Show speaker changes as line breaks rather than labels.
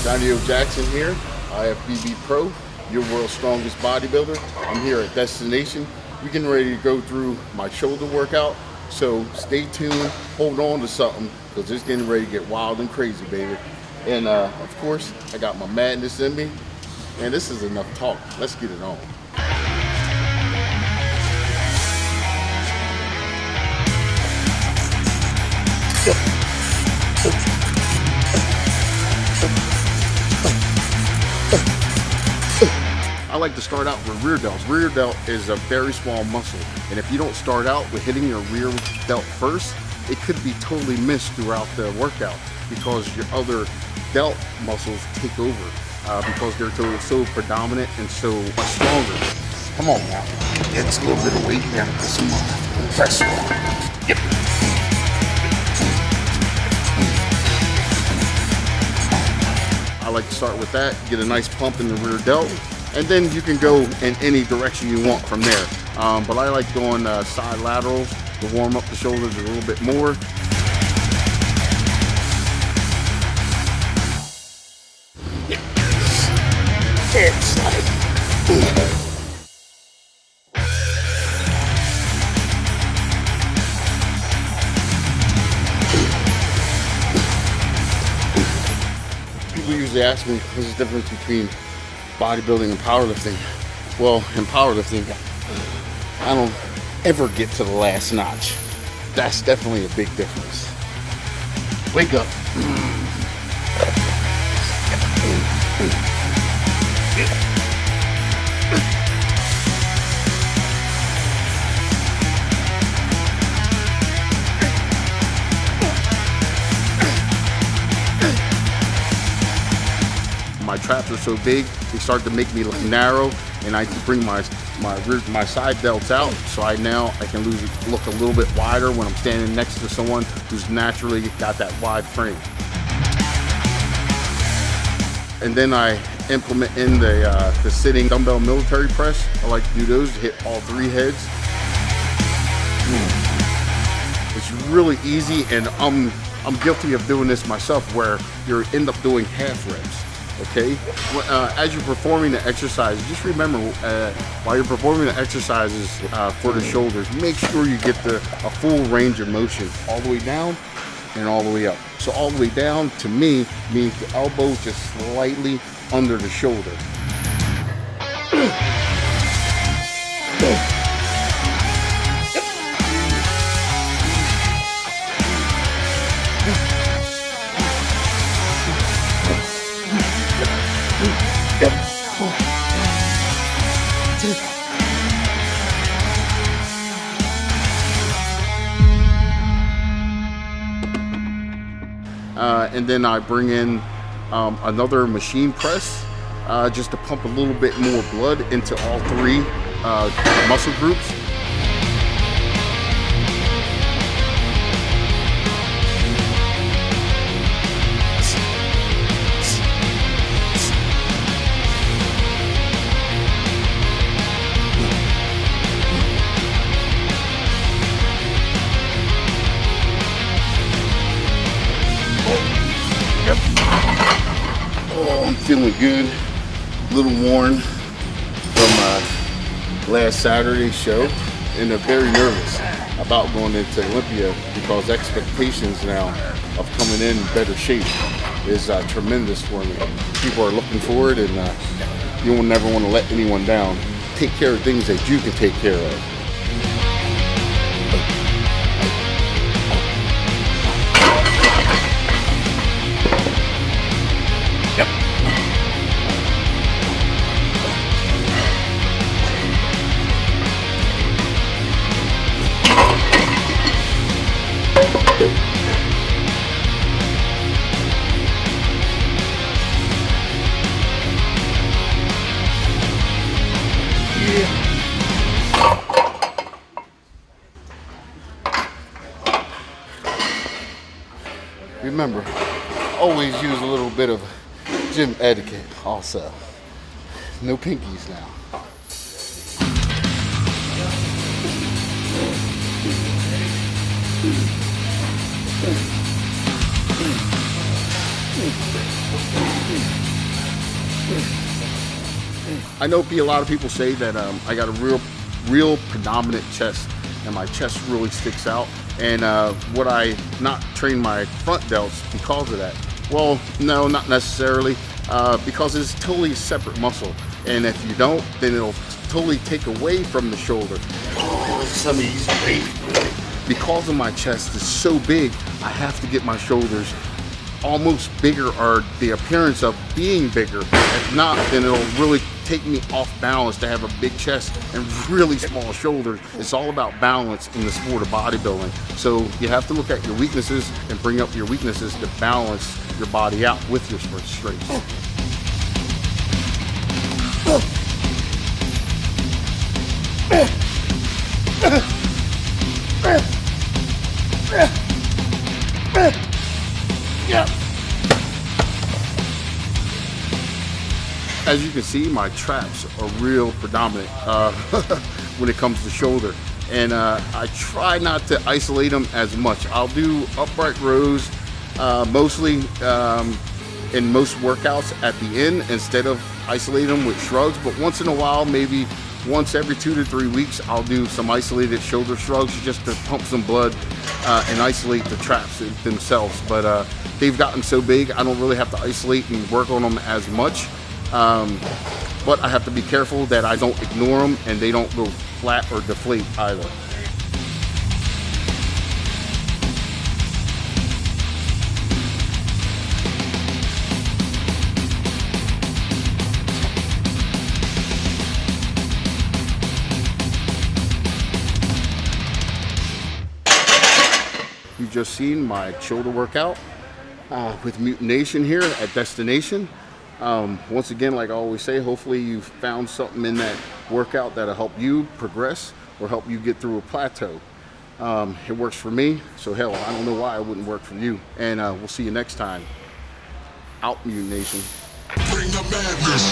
Johnny O. Jackson here, IFBB Pro, your world's strongest bodybuilder. I'm here at Destination. We're getting ready to go through my shoulder workout, so stay tuned, hold on to something, because it's getting ready to get wild and crazy, baby. And of course, I got my madness in me, and this is enough talk. Let's get it on. I like to start out with rear delts. Rear delt is a very small muscle, and if you don't start out with hitting your rear delt first, it could be totally missed throughout the workout because your other delt muscles take over because they're so predominant and so much stronger. Come on now, get a little bit of weight there, put some pressure on. Yep. I like to start with that, get a nice pump in the rear delt, and then you can go in any direction you want from there. But I like doing side laterals to warm up the shoulders a little bit more. It's like, people usually ask me, what's the difference between bodybuilding and powerlifting? Well, in powerlifting, I don't ever get to the last notch. That's definitely a big difference. Wake up. My traps are so big, they start to make me look narrow, and I bring my side delts out, so I can look a little bit wider when I'm standing next to someone who's naturally got that wide frame. And then I implement in the sitting dumbbell military press. I like to do those to hit all three heads. It's really easy, and I'm guilty of doing this myself, where you end up doing half reps. Okay, as you're performing the exercise, just remember while you're performing the exercises for the shoulders, make sure you get a full range of motion all the way down and all the way up. So all the way down to me means the elbow just slightly under the shoulder. And then I bring in another machine press just to pump a little bit more blood into all three muscle groups. Oh, I'm feeling good, a little worn from last Saturday's show, and I'm very nervous about going into Olympia because expectations now of coming in better shape is tremendous for me. People are looking for it, and you will never want to let anyone down. Take care of things that you can take care of. Remember, always use a little bit of gym etiquette also. No pinkies now. I know a lot of people say that I got a real predominant chest, and my chest really sticks out. And would I not train my front delts because of that? Well, no, not necessarily, because it's totally a separate muscle. And if you don't, then it'll totally take away from the shoulder. Some of these because of my chest is so big, I have to get my shoulders almost bigger, or the appearance of being bigger. If not, then it'll really take me off balance to have a big chest and really small shoulders. It's all about balance in the sport of bodybuilding. So you have to look at your weaknesses and bring up your weaknesses to balance your body out with your strengths. As you can see, my traps are real predominant when it comes to shoulder. And I try not to isolate them as much. I'll do upright rows mostly in most workouts at the end instead of isolating them with shrugs. But once in a while, maybe once every 2 to 3 weeks, I'll do some isolated shoulder shrugs just to pump some blood and isolate the traps themselves. But they've gotten so big, I don't really have to isolate and work on them as much. But I have to be careful that I don't ignore them and they don't go flat or deflate either. You just seen my shoulder workout with Mutination here at Destination. Once again, like I always say, hopefully you've found something in that workout that'll help you progress or help you get through a plateau. It works for me, so hell, I don't know why it wouldn't work for you. And we'll see you next time. Out, Mutination. Bring the madness.